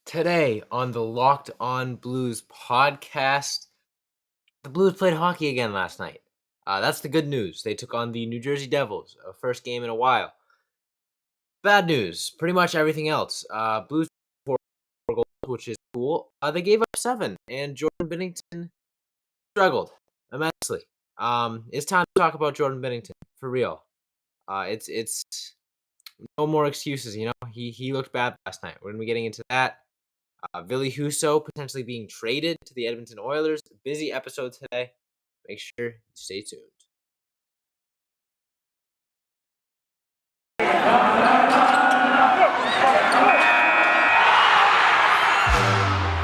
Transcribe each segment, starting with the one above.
Today on the Locked On Blues podcast, the Blues played hockey again last night. That's the good news. They took on the New Jersey Devils, a first game in a while. Bad news, pretty much everything else. Blues 4 goals, which is cool. They gave up 7, and Jordan Binnington struggled immensely. It's time to talk about Jordan Binnington for real. It's no more excuses. He looked bad last night. We're gonna be getting into that. Ville Husso potentially being traded to the Edmonton Oilers. Busy episode today. Make sure you stay tuned.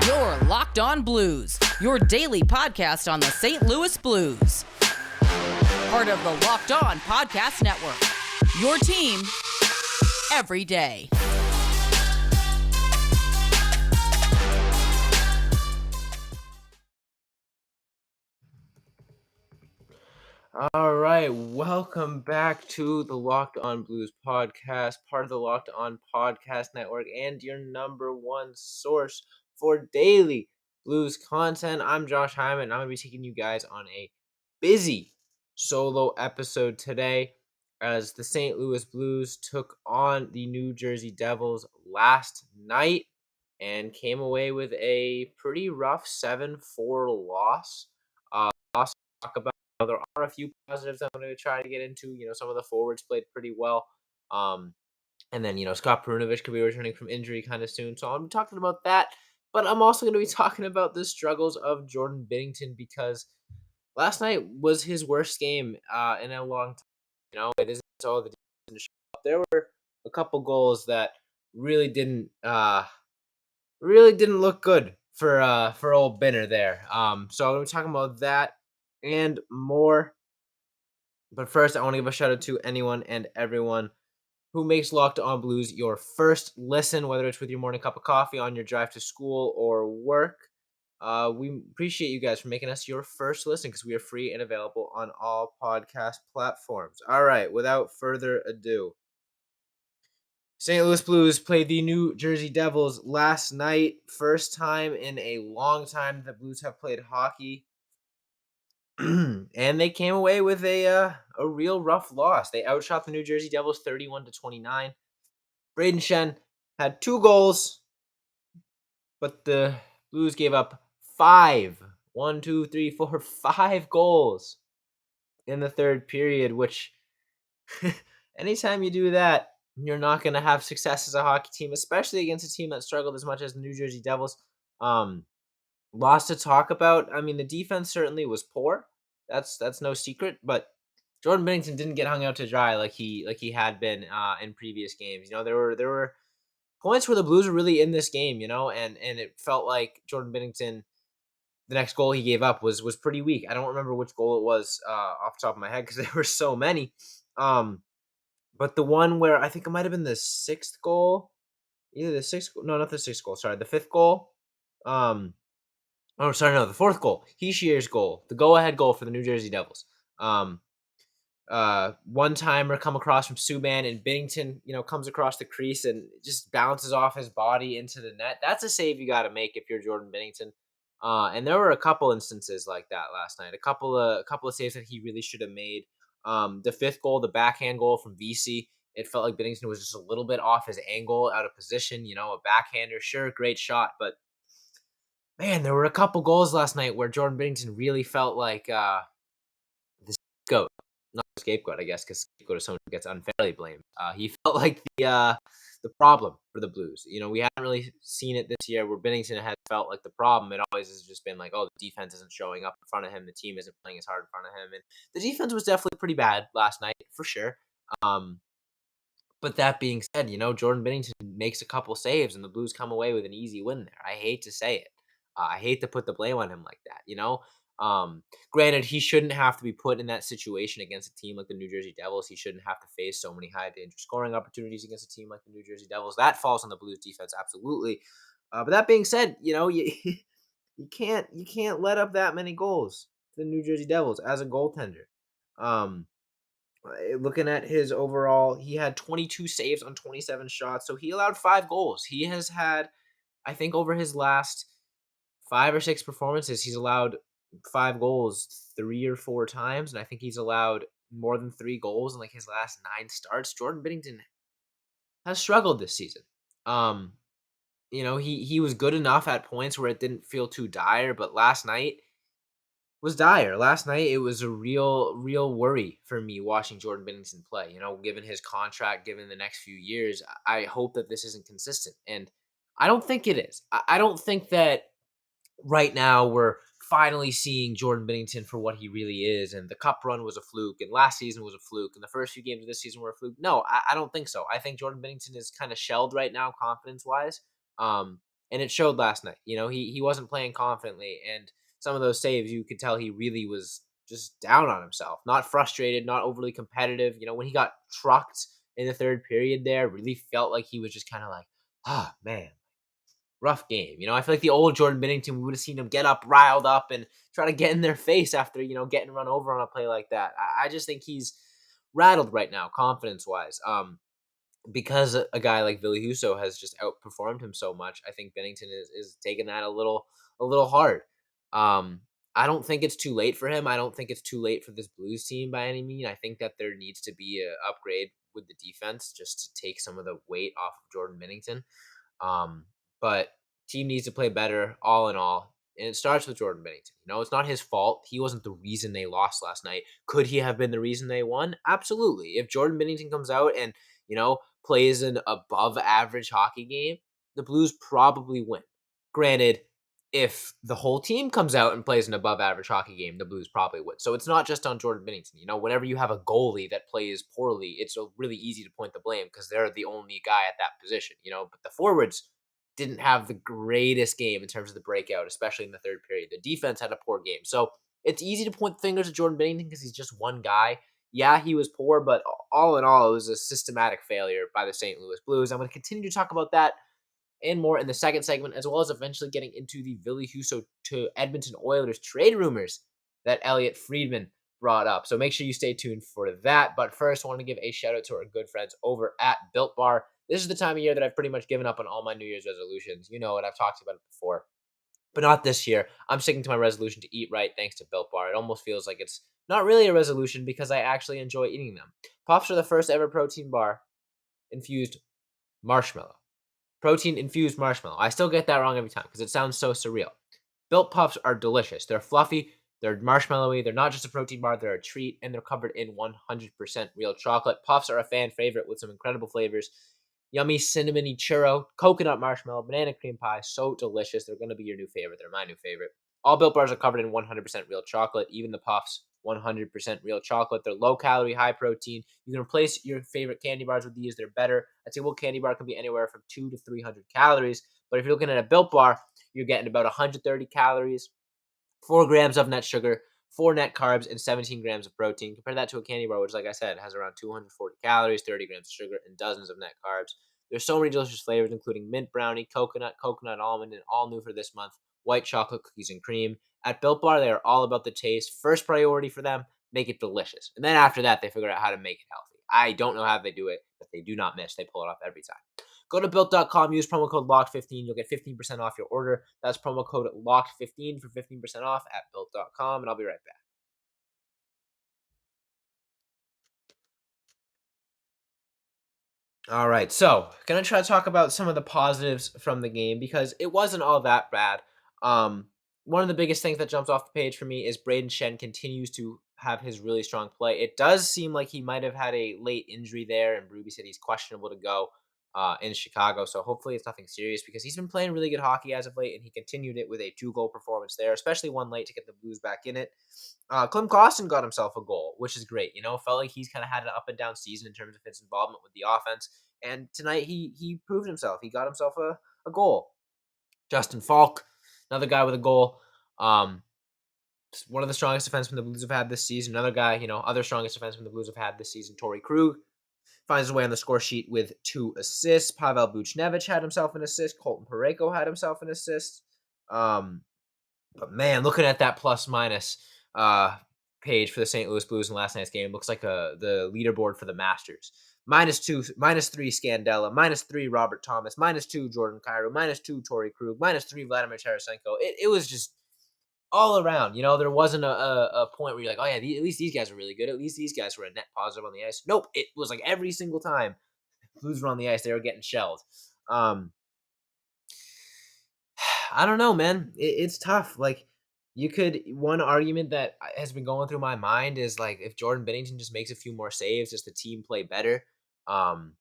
You're Locked On Blues, your daily podcast on the St. Louis Blues. Part of the Locked On Podcast Network. Your team every day. All right, welcome back to the Locked On Blues podcast, part of the Locked On Podcast Network, and your number one source for daily Blues content. I'm Josh Hyman, and I'm going to be taking you guys on a busy solo episode today as the St. Louis Blues took on the New Jersey Devils last night and came away with a pretty rough 7-4 loss. Loss to talk about. There are a few positives I'm going to try to get into. Some of the forwards played pretty well. And then, Scott Perunovich could be returning from injury kind of soon. So I'm talking about that. But I'm also going to be talking about the struggles of Jordan Binnington because last night was his worst game in a long time. It isn't all the defense show up. There were a couple goals that really didn't look good for old Binner there. So I'm going to be talking about that and more. But first, I want to give a shout out to anyone and everyone who makes Locked On Blues your first listen, whether it's with your morning cup of coffee, on your drive to school or work. We appreciate you guys for making us your first listen because we are free and available on all podcast platforms. All right, without further ado, St. Louis Blues played the New Jersey Devils last night. First time in a long time the Blues have played hockey. And they came away with a real rough loss. They outshot the New Jersey Devils 31-29. Braden Shen had 2 goals, but the Blues gave up 5. 1, 2, 3, 4, 5 goals in the third period, which anytime you do that, you're not going to have success as a hockey team, especially against a team that struggled as much as the New Jersey Devils. Lots to talk about. I mean, the defense certainly was poor. That's no secret, but Jordan Binnington didn't get hung out to dry like he had been in previous games. There were points where the Blues were really in this game, and it felt like Jordan Binnington, the next goal he gave up was pretty weak. I don't remember which goal it was off the top of my head because there were so many. But the one where I think it might have been the 6th goal, either the 6th, no, not the 6th goal, sorry, the 5th goal. Oh, sorry, no, the 4th goal. Heishier's goal, the go-ahead goal for the New Jersey Devils. One-timer come across from Subban, and Binnington, comes across the crease and just bounces off his body into the net. That's a save you got to make if you're Jordan Binnington. And there were a couple instances like that last night. A couple of saves that he really should have made. The 5th goal, the backhand goal from VC, it felt like Binnington was just a little bit off his angle, out of position. A backhander, sure, great shot, but man, there were a couple goals last night where Jordan Binnington really felt like the scapegoat. Not the scapegoat, I guess, because scapegoat is someone who gets unfairly blamed. He felt like the problem for the Blues. We haven't really seen it this year where Binnington has felt like the problem. It always has just been like, oh, the defense isn't showing up in front of him. The team isn't playing as hard in front of him. And the defense was definitely pretty bad last night, for sure. But that being said, Jordan Binnington makes a couple saves and the Blues come away with an easy win there. I hate to say it. I hate to put the blame on him like that. Granted, he shouldn't have to be put in that situation against a team like the New Jersey Devils. He shouldn't have to face so many high danger scoring opportunities against a team like the New Jersey Devils. That falls on the Blues defense, absolutely. But that being said, you can't let up that many goals to the New Jersey Devils as a goaltender. Looking at his overall, he had 22 saves on 27 shots, so he allowed 5 goals. He has had I think over his last 5 or 6 performances, he's allowed 5 goals 3 or 4 times, and I think he's allowed more than 3 goals in, like, his last 9 starts. Jordan Binnington has struggled this season. Um, he was good enough at points where it didn't feel too dire, but last night was dire. Last night, it was a real worry for me watching Jordan Binnington play. Given his contract, given the next few years, I hope that this isn't consistent, and I don't think it is. I don't think that right now we're finally seeing Jordan Binnington for what he really is, and the cup run was a fluke, and last season was a fluke, and the first few games of this season were a fluke. No, I don't think so. I think Jordan Binnington is kind of shelled right now, confidence wise, um, and it showed last night. He wasn't playing confidently, and some of those saves you could tell he really was just down on himself, not frustrated, not overly competitive. When he got trucked in the third period, there really felt like he was just kind of like, ah, man, rough game. I feel like the old Jordan Binnington, we would have seen him get up, riled up, and try to get in their face after, getting run over on a play like that. I just think he's rattled right now, confidence wise. Because a guy like Billy Huso has just outperformed him so much, I think Binnington is taking that a little hard. Um, I don't think it's too late for him. I don't think it's too late for this Blues team by any means. I think that there needs to be a upgrade with the defense just to take some of the weight off of Jordan Binnington. Um, but team needs to play better all in all. And it starts with Jordan Binnington. It's not his fault. He wasn't the reason they lost last night. Could he have been the reason they won? Absolutely. If Jordan Binnington comes out and, plays an above average hockey game, the Blues probably win. Granted, if the whole team comes out and plays an above average hockey game, the Blues probably would. So it's not just on Jordan Binnington. Whenever you have a goalie that plays poorly, it's really easy to point the blame because they're the only guy at that position. But the forwards didn't have the greatest game in terms of the breakout, especially in the third period. The defense had a poor game. So it's easy to point fingers at Jordan Binnington because he's just one guy. Yeah, he was poor, but all in all, it was a systematic failure by the St. Louis Blues. I'm going to continue to talk about that and more in the second segment, as well as eventually getting into the Ville Husso to Edmonton Oilers trade rumors that Elliot Friedman brought up. So make sure you stay tuned for that. But first, I want to give a shout out to our good friends over at Built Bar. This is the time of year that I've pretty much given up on all my New Year's resolutions. You know it, I've talked about it before. But not this year. I'm sticking to my resolution to eat right thanks to Built Bar. It almost feels like it's not really a resolution because I actually enjoy eating them. Puffs are the first ever protein bar infused marshmallow. Protein infused marshmallow. I still get that wrong every time because it sounds so surreal. Built Puffs are delicious. They're fluffy, they're marshmallowy, they're not just a protein bar, they're a treat, and they're covered in 100% real chocolate. Puffs are a fan favorite with some incredible flavors. Yummy cinnamony churro, coconut marshmallow, banana cream pie. So delicious. They're going to be your new favorite. They're my new favorite. All Built Bars are covered in 100% real chocolate, even the Puffs. 100% real chocolate. They're low calorie, high protein. You can replace your favorite candy bars with these. They're better. I'd say, well, candy bar can be anywhere from 2 to 300 calories. But if you're looking at a Built Bar, you're getting about 130 calories, 4 grams of net sugar, 4 net carbs, and 17 grams of protein. Compare that to a candy bar, which, like I said, has around 240 calories, 30 grams of sugar, and dozens of net carbs. There's so many delicious flavors, including mint brownie, coconut almond, and all new for this month, white chocolate cookies and cream. At Built Bar, they are all about the taste. First priority for them, make it delicious. And then after that, they figure out how to make it healthy. I don't know how they do it, but they do not miss. They pull it off every time. Go to built.com, use promo code LOCKED15. You'll get 15% off your order. That's promo code LOCKED15 for 15% off at built.com, and I'll be right back. All right, so gonna try to talk about some of the positives from the game because it wasn't all that bad. Um, One of the biggest things that jumps off the page for me is Braden Shen continues to have his really strong play. It does seem like he might have had a late injury there, and Ruby said he's questionable to go in Chicago. So hopefully it's nothing serious because he's been playing really good hockey as of late, and he continued it with a 2-goal performance there, especially one late to get the Blues back in it. Clem Costin got himself a goal, which is great. Felt like he's kind of had an up and down season in terms of his involvement with the offense. And tonight he proved himself. He got himself a goal. Justin Falk, another guy with a goal. Um, One of the strongest defensemen the Blues have had this season. Another guy, other strongest defenseman the Blues have had this season. Torrey Krug finds his way on the score sheet with 2 assists. Pavel Buchnevich had himself an assist. Colton Parayko had himself an assist. But man, looking at that plus minus uh, page for the St. Louis Blues in last night's game, it looks like the leaderboard for the Masters. -2, -3 Scandella, -3 Robert Thomas, -2 Jordan Cairo, -2 Torrey Krug, -3 Vladimir Tarasenko. It was just all around. There wasn't a point where you're like, oh yeah, at least these guys are really good. At least these guys were a net positive on the ice. Nope, it was like every single time Blues were on the ice, they were getting shelled. Um, I don't know, man. It's tough. Like, one argument that has been going through my mind is like if Jordan Binnington just makes a few more saves, does the team play better? Um,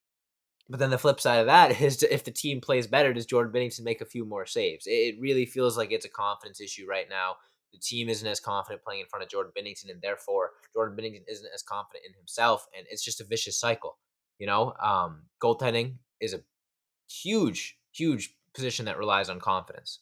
but then the flip side of that is if the team plays better, does Jordan Binnington make a few more saves? It really feels like it's a confidence issue right now. The team isn't as confident playing in front of Jordan Binnington, and therefore Jordan Binnington isn't as confident in himself, and it's just a vicious cycle. Goaltending is a huge position that relies on confidence.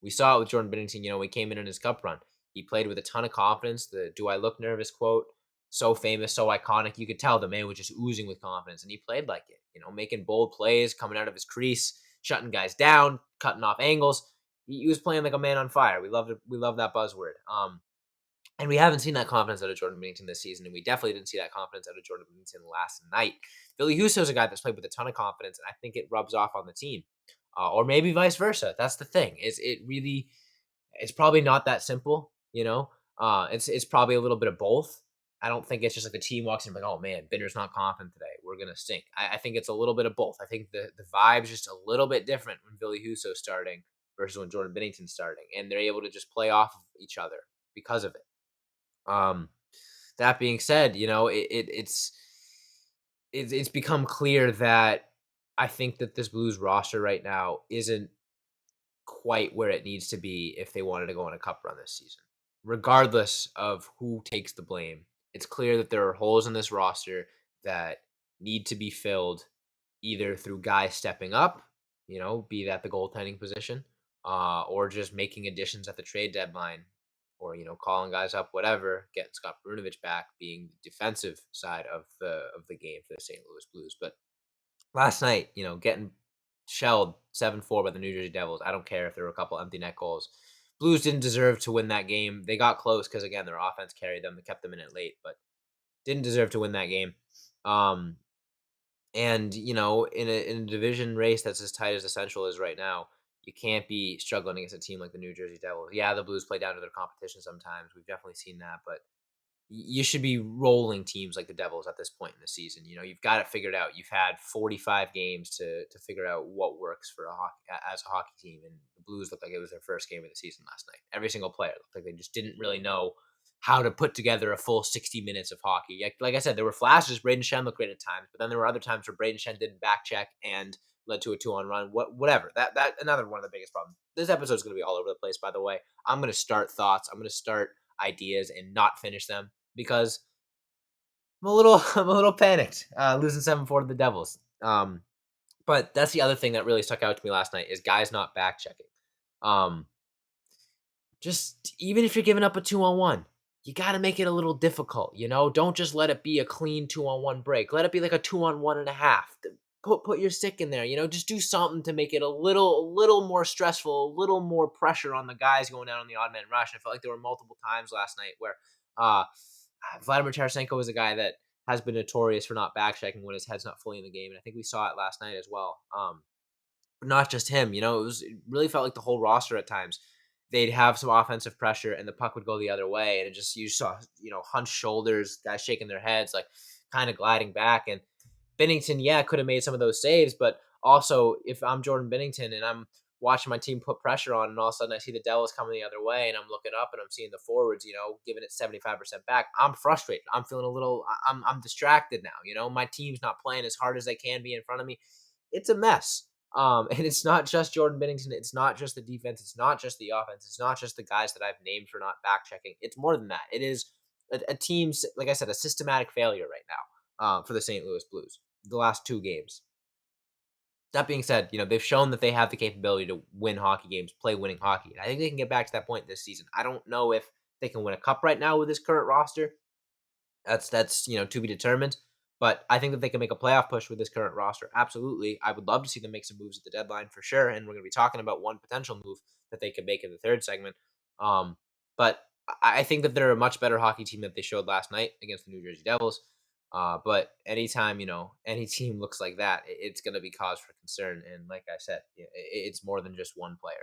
We saw it with Jordan Binnington. When he came in his cup run, he played with a ton of confidence. The "Do I look nervous?" quote, so famous, so iconic. You could tell the man was just oozing with confidence, and he played like it. Making bold plays, coming out of his crease, shutting guys down, cutting off angles. He was playing like a man on fire. We loved it. We love that buzzword. And we haven't seen that confidence out of Jordan Binnington this season, and we definitely didn't see that confidence out of Jordan Binnington last night. Billy Husso's a guy that's played with a ton of confidence, and I think it rubs off on the team, or maybe vice versa. That's the thing. It's probably not that simple. It's probably a little bit of both. I don't think it's just like the team walks in like, oh man, Binner's not confident today. We're gonna stink. I think it's a little bit of both. I think the vibe's just a little bit different when Billy Husso's starting versus when Jordan Binnington's starting, and they're able to just play off of each other because of it. Um, that being said, it's become clear that I think that this Blues roster right now isn't quite where it needs to be if they wanted to go on a cup run this season. Regardless of who takes the blame, it's clear that there are holes in this roster that need to be filled either through guys stepping up, be that the goaltending position, or just making additions at the trade deadline, or calling guys up, whatever, getting Scott Brunovich back, being the defensive side of the game for the St. Louis Blues. But last night, getting shelled 7-4 by the New Jersey Devils. I don't care if there were a couple empty net goals. Blues didn't deserve to win that game. They got close because again their offense carried them. They kept them in it late, but didn't deserve to win that game. And in a division race that's as tight as the Central is right now, you can't be struggling against a team like the New Jersey Devils. Yeah, the Blues play down to their competition sometimes. We've definitely seen that, but you should be rolling teams like the Devils at this point in the season. You've got it figured out. You've had 45 games to figure out what works for as a hockey team, and the Blues looked like it was their first game of the season last night. Every single player looked like they just didn't really know how to put together a full 60 minutes of hockey. Like I said, there were flashes. Braden Shen looked great at times, but then there were other times where Braden Shen didn't back check and led to a 2-on run. Whatever. That another one of the biggest problems. This episode is going to be all over the place. By the way, I'm going to start thoughts. I'm going to start ideas and not finish them because I'm a little panicked, losing 7-4 to the Devils. But that's the other thing that really stuck out to me last night is guys not back checking. Just even if you're giving up a 2-on-1, you got to make it a little difficult. Don't just let it be a clean 2-on-1 break. Let it be like a 2-on-1 and a half. Put your stick in there. Just do something to make it a little more stressful, a little more pressure on the guys going out on the odd man rush. And I felt like there were multiple times last night where uh, Vladimir Tarasenko is a guy that has been notorious for not back checking when his head's not fully in the game, and I think we saw it last night as well. But not just him, it really felt like the whole roster at times. They'd have some offensive pressure, and the puck would go the other way, and you saw hunched shoulders, guys shaking their heads, like kind of gliding back. And Binnington, yeah, could have made some of those saves, but also if I'm Jordan Binnington and I'm watching my team put pressure on, and all of a sudden I see the Devils coming the other way, and I'm looking up and I'm seeing the forwards, giving it 75% back. I'm frustrated. I'm feeling a little. I'm distracted now. My team's not playing as hard as they can be in front of me. It's a mess. And it's not just Jordan Binnington. It's not just the defense. It's not just the offense. It's not just the guys that I've named for not back checking. It's more than that. It is a team's, like I said, a systematic failure right now for the St. Louis Blues. The last two games. That being said, they've shown that they have the capability to win hockey games, play winning hockey. And I think they can get back to that point this season. I don't know if they can win a cup right now with this current roster. That's to be determined. But I think that they can make a playoff push with this current roster. Absolutely. I would love to see them make some moves at the deadline for sure. And we're going to be talking about one potential move that they could make in the third segment. But I think that they're a much better hockey team that they showed last night against the New Jersey Devils. But anytime, any team looks like that, it's going to be cause for concern. And like I said, it's more than just one player.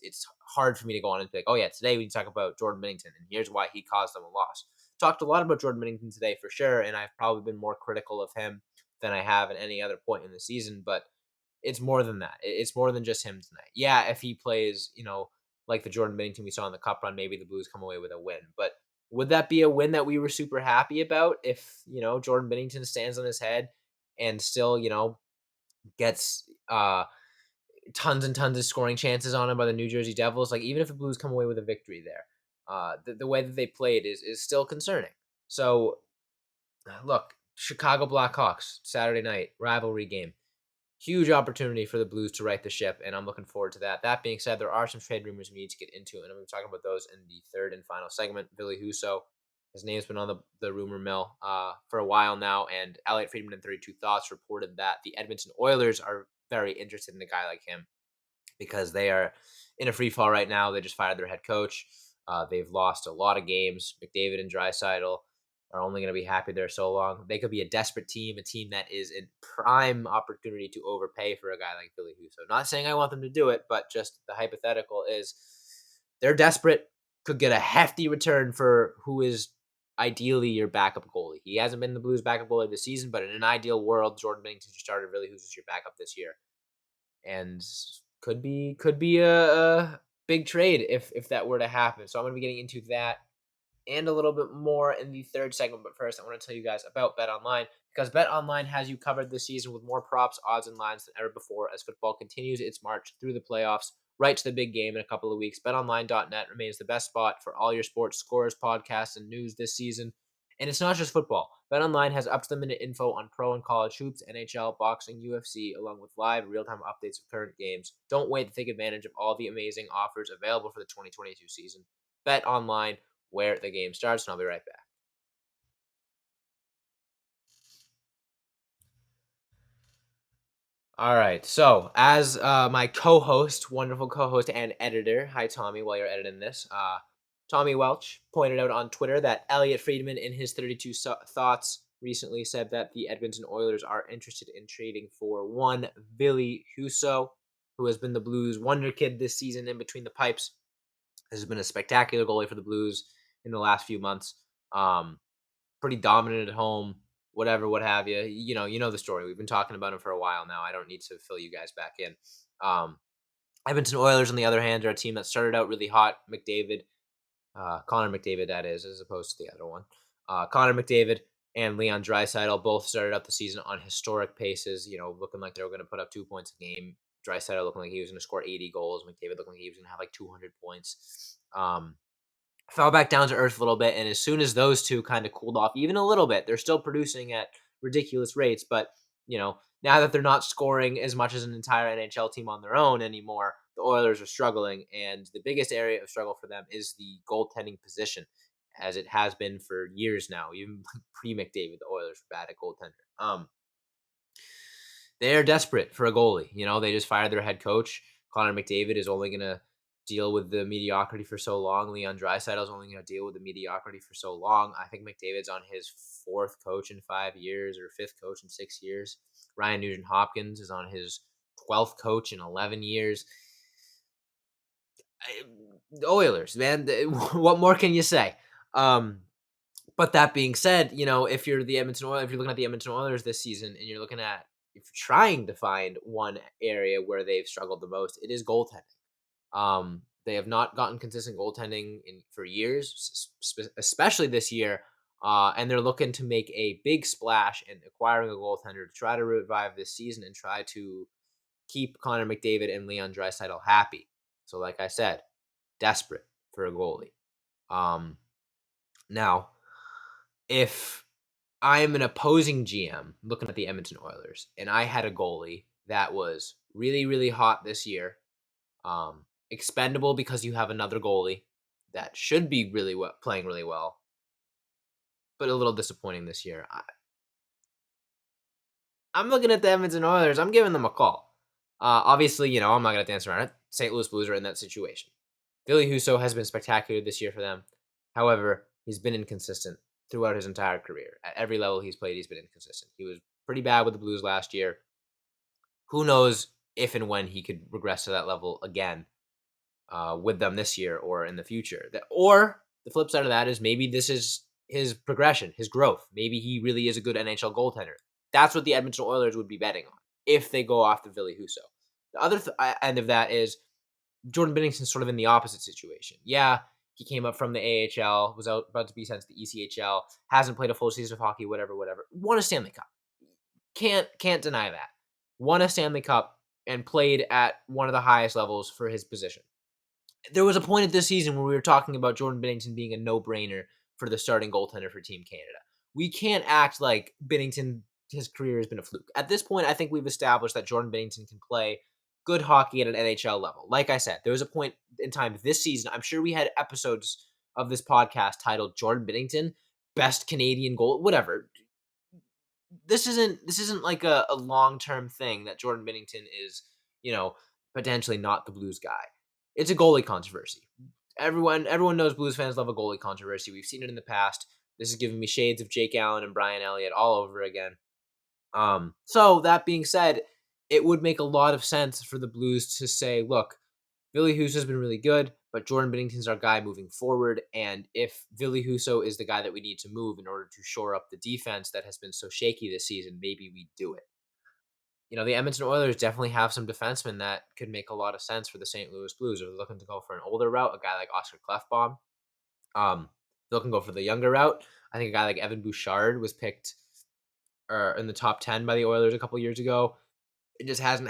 It's hard for me to go on and be like, oh yeah, today we talk about Jordan Binnington, and here's why he caused them a loss. Talked a lot about Jordan Binnington today for sure, and I've probably been more critical of him than I have at any other point in the season. But it's more than that. It's more than just him tonight. Yeah, if he plays, like the Jordan Binnington we saw in the Cup run, maybe the Blues come away with a win. But would that be a win that we were super happy about if, Jordan Binnington stands on his head and still, gets tons and tons of scoring chances on him by the New Jersey Devils? Like, even if the Blues come away with a victory there, the way that they played is still concerning. So, look, Chicago Blackhawks, Saturday night, rivalry game. Huge opportunity for the Blues to right the ship, and I'm looking forward to that. That being said, there are some trade rumors we need to get into, and I'm going to be talking about those in the third and final segment. Billy Husso, his name's been on the rumor mill for a while now, and Elliot Friedman in 32 Thoughts reported that the Edmonton Oilers are very interested in a guy like him because they are in a free fall right now. They just fired their head coach. They've lost a lot of games. McDavid and Draisaitl are only going to be happy there so long. They could be a desperate team, a team that is in prime opportunity to overpay for a guy like Billy Husso. Not saying I want them to do it, but just the hypothetical is they're desperate, could get a hefty return for who is ideally your backup goalie. He hasn't been the Blues backup goalie this season, but in an ideal world, Jordan Binnington's your starter, Billy Husso's your backup this year. And could be a big trade if that were to happen. So I'm going to be getting into that and a little bit more in the third segment. But first, I want to tell you guys about Bet Online because Bet Online has you covered this season with more props, odds, and lines than ever before as football continues its march through the playoffs right to the big game in a couple of weeks. BetOnline.net remains the best spot for all your sports scores, podcasts, and news this season. And it's not just football. BetOnline has up-to-the-minute info on pro and college hoops, NHL, boxing, UFC, along with live real-time updates of current games. Don't wait to take advantage of all the amazing offers available for the 2022 season. BetOnline, where the game starts, and I'll be right back. All right. So, as my co-host, wonderful co-host and editor, hi Tommy, while you're editing this, Tommy Welch pointed out on Twitter that Elliot Friedman, in his 32 thoughts, recently said that the Edmonton Oilers are interested in trading for one Billy Husso, who has been the Blues' wonder kid this season in between the pipes. This has been a spectacular goalie for the Blues in the last few months. Pretty dominant at home, whatever, what have you. You know the story. We've been talking about him for a while now. I don't need to fill you guys back in. Edmonton Oilers, on the other hand, are a team that started out really hot. McDavid, Connor McDavid, that is, as opposed to the other one. Connor McDavid and Leon Draisaitl both started out the season on historic paces, looking like they were going to put up 2 points a game. Draisaitl looking like he was going to score 80 goals. McDavid looking like he was going to have like 200 points. Fell back down to earth a little bit, and as soon as those two kind of cooled off even a little bit, they're still producing at ridiculous rates, but now that they're not scoring as much as an entire NHL team on their own anymore, the Oilers are struggling, and the biggest area of struggle for them is the goaltending position, as it has been for years now. Even pre-McDavid, the Oilers were bad at goaltender. They're desperate for a goalie. They just fired their head coach. Connor McDavid is only going to deal with the mediocrity for so long. Leon Draisaitl is only going to deal with the mediocrity for so long. I think McDavid's on his fourth coach in 5 years or fifth coach in 6 years. Ryan Nugent-Hopkins is on his 12th coach in 11 years. The Oilers, man, what more can you say? But that being said, if you're the Edmonton Oilers, if you're looking at the Edmonton Oilers this season and you're looking at, if you're trying to find one area where they've struggled the most, it is goaltending. They have not gotten consistent goaltending for years, especially this year. And they're looking to make a big splash in acquiring a goaltender to try to revive this season and try to keep Connor McDavid and Leon Draisaitl happy. So, like I said, desperate for a goalie. Now, if I'm an opposing GM looking at the Edmonton Oilers and I had a goalie that was really, really hot this year, expendable because you have another goalie that should be playing really well, but a little disappointing this year. I'm looking at the Edmonton Oilers. I'm giving them a call. Obviously, I'm not going to dance around it. St. Louis Blues are in that situation. Billy Husso has been spectacular this year for them. However, he's been inconsistent. throughout his entire career. At every level he's played, he's been inconsistent. He was pretty bad with the Blues last year. Who knows if and when he could regress to that level again with them this year or in the future. Or the flip side of that is maybe this is his progression, his growth. Maybe he really is a good NHL goaltender. That's what the Edmonton Oilers would be betting on if they go off the Ville Husso. The other end of that is Jordan Binnington's sort of in the opposite situation. Yeah, he came up from the AHL, was about to be sent to the ECHL, hasn't played a full season of hockey, whatever. Won a Stanley Cup. Can't deny that. Won a Stanley Cup and played at one of the highest levels for his position. There was a point at this season where we were talking about Jordan Binnington being a no-brainer for the starting goaltender for Team Canada. We can't act like Binnington, his career has been a fluke. At this point, I think we've established that Jordan Binnington can play good hockey at an NHL level. Like I said, there was a point in time this season, I'm sure we had episodes of this podcast titled Jordan Binnington, best Canadian goal, whatever. This isn't like a long-term thing that Jordan Binnington is, potentially not the Blues guy. It's a goalie controversy. Everyone knows Blues fans love a goalie controversy. We've seen it in the past. This is giving me shades of Jake Allen and Brian Elliott all over again. So that being said, it would make a lot of sense for the Blues to say, look, Ville Husso has been really good, but Jordan Binnington's our guy moving forward. And if Ville Husso is the guy that we need to move in order to shore up the defense that has been so shaky this season, maybe we do it. The Edmonton Oilers definitely have some defensemen that could make a lot of sense for the St. Louis Blues. If they're looking to go for an older route, a guy like Oscar Klefbom. They're looking to go for the younger route. I think a guy like Evan Bouchard was picked in the top 10 by the Oilers a couple years ago. It just hasn't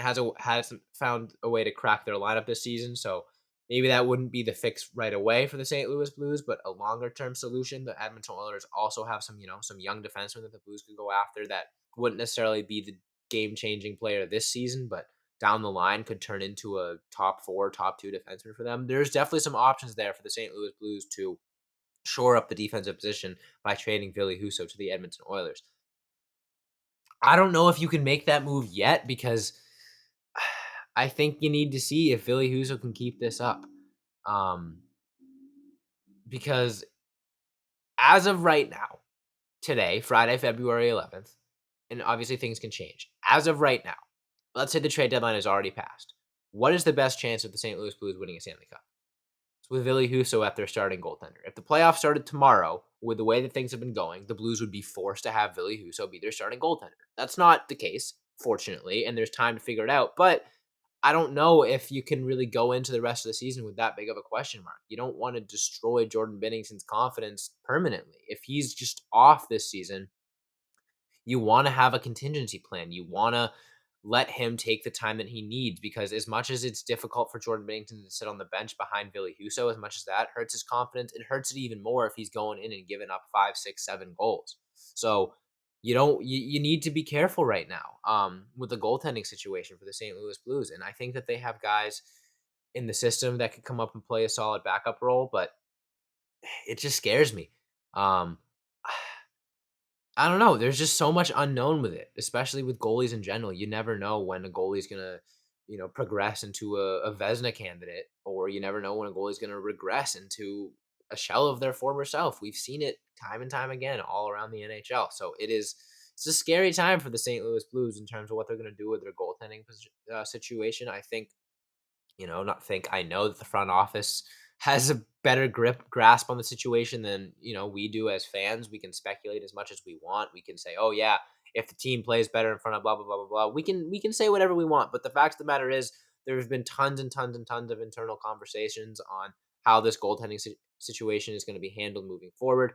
found a way to crack their lineup this season. So maybe that wouldn't be the fix right away for the St. Louis Blues, but a longer term solution. The Edmonton Oilers also have some young defensemen that the Blues could go after that wouldn't necessarily be the game changing player this season, but down the line could turn into a top 4, top 2 defenseman for them. There's definitely some options there for the St. Louis Blues to shore up the defensive position by trading Ville Husso to the Edmonton Oilers. I don't know if you can make that move yet because I think you need to see if Ville Husso can keep this up. Because as of right now, today, Friday, February 11th, and obviously things can change. As of right now, let's say the trade deadline has already passed. What is the best chance of the St. Louis Blues winning a Stanley Cup? It's with Ville Husso at their starting goaltender. If the playoffs started tomorrow, with the way that things have been going, the Blues would be forced to have Ville Husso be their starting goaltender. That's not the case, fortunately, and there's time to figure it out. But I don't know if you can really go into the rest of the season with that big of a question mark. You don't want to destroy Jordan Binnington's confidence permanently. If he's just off this season, you want to have a contingency plan. You want to let him take the time that he needs because as much as it's difficult for Jordan Binnington to sit on the bench behind Ville Husso, as much as that hurts his confidence, it hurts it even more if he's going in and giving up 5, 6, 7 goals. So you need to be careful right now with the goaltending situation for the St. Louis Blues. And I think that they have guys in the system that could come up and play a solid backup role, but it just scares me. Um, I don't know. There's just so much unknown with it, especially with goalies in general. You never know when a goalie's gonna, progress into a Vezina candidate, or you never know when a goalie's gonna regress into a shell of their former self. We've seen it time and time again all around the NHL. So it's a scary time for the St. Louis Blues in terms of what they're gonna do with their goaltending situation. I think not think I know that the front office has a better grasp on the situation than, we do as fans. We can speculate as much as we want. We can say, "Oh yeah, if the team plays better in front of blah blah blah blah blah." We can say whatever we want, but the fact of the matter is there have been tons and tons and tons of internal conversations on how this goaltending situation is going to be handled moving forward.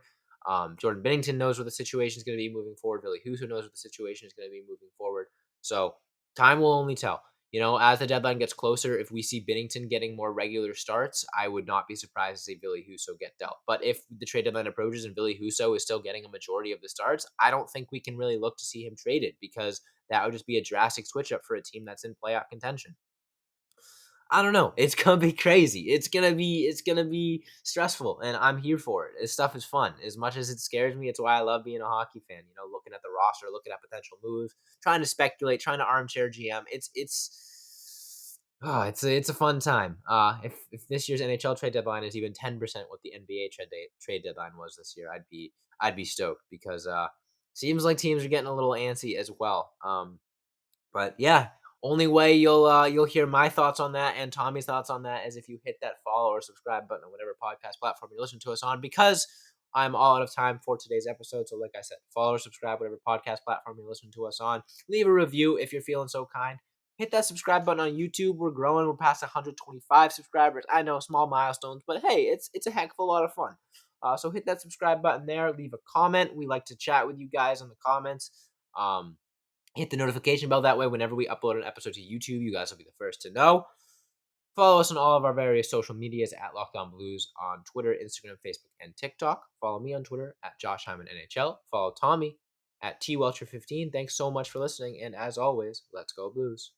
Jordan Binnington knows what the situation is going to be moving forward. Ville Husso knows what the situation is going to be moving forward. So time will only tell. As the deadline gets closer, if we see Binnington getting more regular starts, I would not be surprised to see Ville Husso get dealt. But if the trade deadline approaches and Ville Husso is still getting a majority of the starts, I don't think we can really look to see him traded because that would just be a drastic switch up for a team that's in playoff contention. I don't know. It's gonna be crazy. It's gonna be stressful, and I'm here for it. This stuff is fun. As much as it scares me, it's why I love being a hockey fan. Looking at the roster, looking at potential moves, trying to speculate, trying to armchair GM. It's It's a fun time. If this year's NHL trade deadline is even 10% what the NBA trade deadline was this year, I'd be stoked because seems like teams are getting a little antsy as well. But yeah, only way you'll hear my thoughts on that and Tommy's thoughts on that is if you hit that follow or subscribe button on whatever podcast platform you listen to us on. Because I'm all out of time for today's episode, so like I said, follow or subscribe whatever podcast platform you listen to us on. Leave a review if you're feeling so kind. Hit that subscribe button on YouTube. We're growing. We're past 125 subscribers. I know, small milestones, but hey, it's a heck of a lot of fun. So hit that subscribe button there. Leave a comment. We like to chat with you guys in the comments. Hit the notification bell that way. Whenever we upload an episode to YouTube, you guys will be the first to know. Follow us on all of our various social medias at Locked On Blues on Twitter, Instagram, Facebook, and TikTok. Follow me on Twitter at Josh Hyman NHL. Follow Tommy at TWelcher15. Thanks so much for listening, and as always, let's go Blues.